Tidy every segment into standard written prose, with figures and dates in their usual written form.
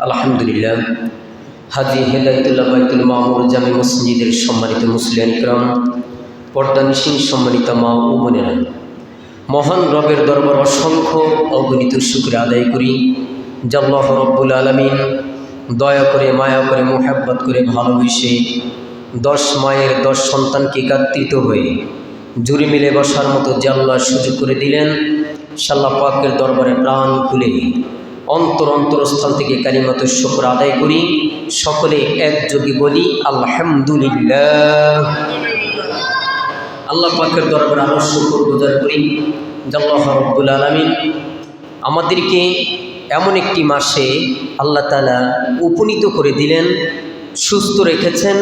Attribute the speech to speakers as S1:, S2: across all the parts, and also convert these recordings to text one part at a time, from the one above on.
S1: আলহামদুলিল্লাহ। হাজী হেদায়েতুল্লাহ বাইতুল মামুর জামে মসজিদের সম্মানিত মুসলিয়ান ইকরাম, পর্দানিশীন সম্মানিত মা ও বোনেরা, মহান রবের দরবার অসংখ্য অগণিত শুকরিয়া আদায় করি যে আল্লাহ রব্বুল আলামিন দয়া করে, মায়া করে, মোহাব্বত করে, ভালোবেসে 10 মায়ের 10 সন্তানকে একত্রিত হয়ে জুড়ে মিলে বসার মতো যে আল্লাহ সুযোগ করে দিলেন, আল্লাহ পাকের দরবারে প্রাণ খুলে অন্তরস্থল থেকে কালিমাতুশ শুকর আদায় করি। সকলে একযোগে বলি আলহামদুলিল্লাহ। আল্লাহ পাকের দরবারে আরো শুকর গুজার করি যে আল্লাহ রব্বুল আলামিন আমাদেরকে এমন একটি মাসে আল্লাহ তাআলা উপনীত করে দিলেন, সুস্থ রেখেছেন।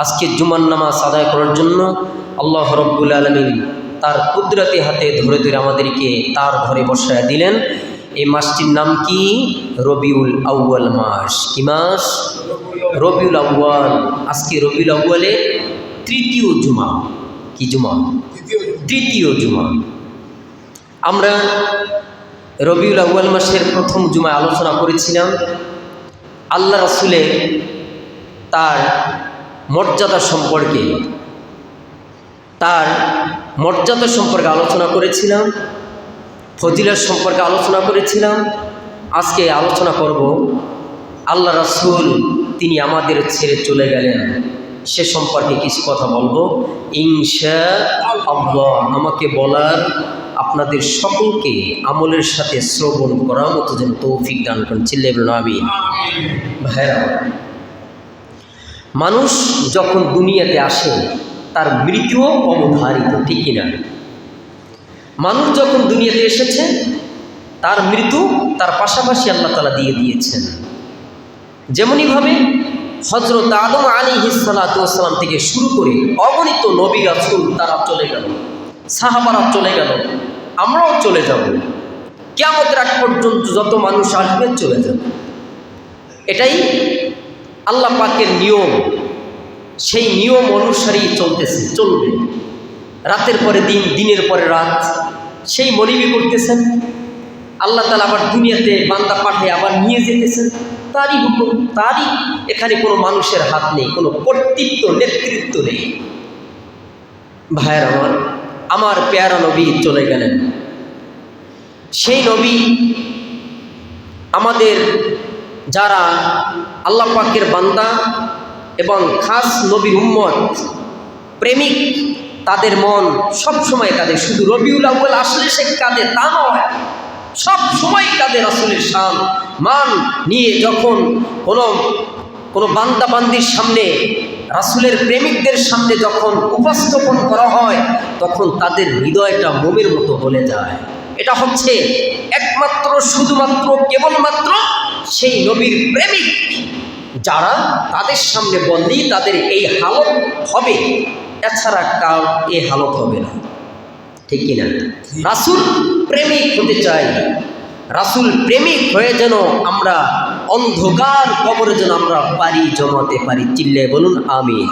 S1: আজকে জুমার নামাজ আদায় করার জন্য আল্লাহ রব্বুল আলামিন তার কুদরতি হাতে ধরে ধরে আমাদেরকে তার ঘরে বসায় দিলেন। এই মাসটির নাম কি? রবিউল আউয়াল মাস। কি মাস? রবিউল আউয়াল। আজকে রবিউল আউয়ালে তৃতীয় জুমা। কি জুমা? তৃতীয় জুমা। আমরা রবিউল আউয়াল মাসের প্রথম জুমায় আলোচনা করেছিলাম আল্লাহ রাসূলের তার মর্যাদা সম্পর্কে, আলোচনা করেছিলাম, ফজিলত সম্পর্কে আলোচনা করেছিলাম। আজকে আলোচনা করব আল্লাহ রাসূল তিনি আমাদের ছেড়ে চলে গেলেন, সে সম্পর্কে কিছু কথা বলবো ইনশাআল্লাহ। আমাকে বলার, আপনাদের সকলকে আমলের সাথে শ্রবণ করার মতো যেন তৌফিক দান করেন। চিল্লায়ে বলুন আমিন। ভাইরা, মানুষ যখন দুনিয়াতে আসে তার মৃত্যুও অবধারিত, ঠিক কিনা? মানুষ যখন দুনিয়াতে এসেছে তার মৃত্যু তার পাশাপাশি আল্লাহ তাআলা দিয়ে দিয়েছেন। যেমনইভাবে হযরত আদম আলাইহিস সালাতু ওয়াস সালাম থেকে শুরু করে অগণিত নবী রাসূল তারা চলে গেল, সাহাবারা চলে গেল, আমরাও চলে যাব। কিয়ামতের আগ পর্যন্ত যত মানুষ আসবে চলে যাবে। এটাই আল্লাহ পাকের নিয়ম। সেই নিয়ম অনুসারেই চলবে। রাতের পরে দিন, দিনের পরে রাত, সেই মনিবি করতেছেন। আল্লাহ তাআলা আবার দুনিয়াতে বান্দা পাঠিয়ে আবার নিয়ে যেতেছেন, তারই হুকুম, তারই। এখানে কোনো মানুষের হাত নেই, কোনো কর্তৃত্ব, নেতৃত্ব নেই। ভাইয়ের আমার পেয়ারা নবী চলে গেলেন। সেই নবী আমাদের যারা আল্লাহ পাকের বান্দা এবং খাস নবীর উম্মত, প্রেমিক, তাদের মন সব সময় কাঁদে। শুধু রবিউল আউয়াল আসলে সে কাঁদে তা নয়, সব সময় কাঁদে রাসূলের শান মান নিয়ে। যখন কোনো বান্দা বান্দির সামনে, রাসূলের প্রেমিকদের সামনে যখন উপস্থাপন করা হয়, তখন তাদের হৃদয়টা মোমের মতো বলে যায়। এটা হচ্ছে একমাত্র, শুধুমাত্র, কেবলমাত্র সেই নবীর প্রেমিক যারা, তাদের সামনে বললেই তাদের এই হালত হবে, এছাড়া কার এই হালত হবে না, ঠিক কিনা? রাসূল প্রেমিক হতে চাই। রাসূল প্রেমিক হয়ে যেন আমরা অন্ধকার কবরে যেন আমরা পারি জমাতে পারি। চিল্লায়ে বলুন আমিন।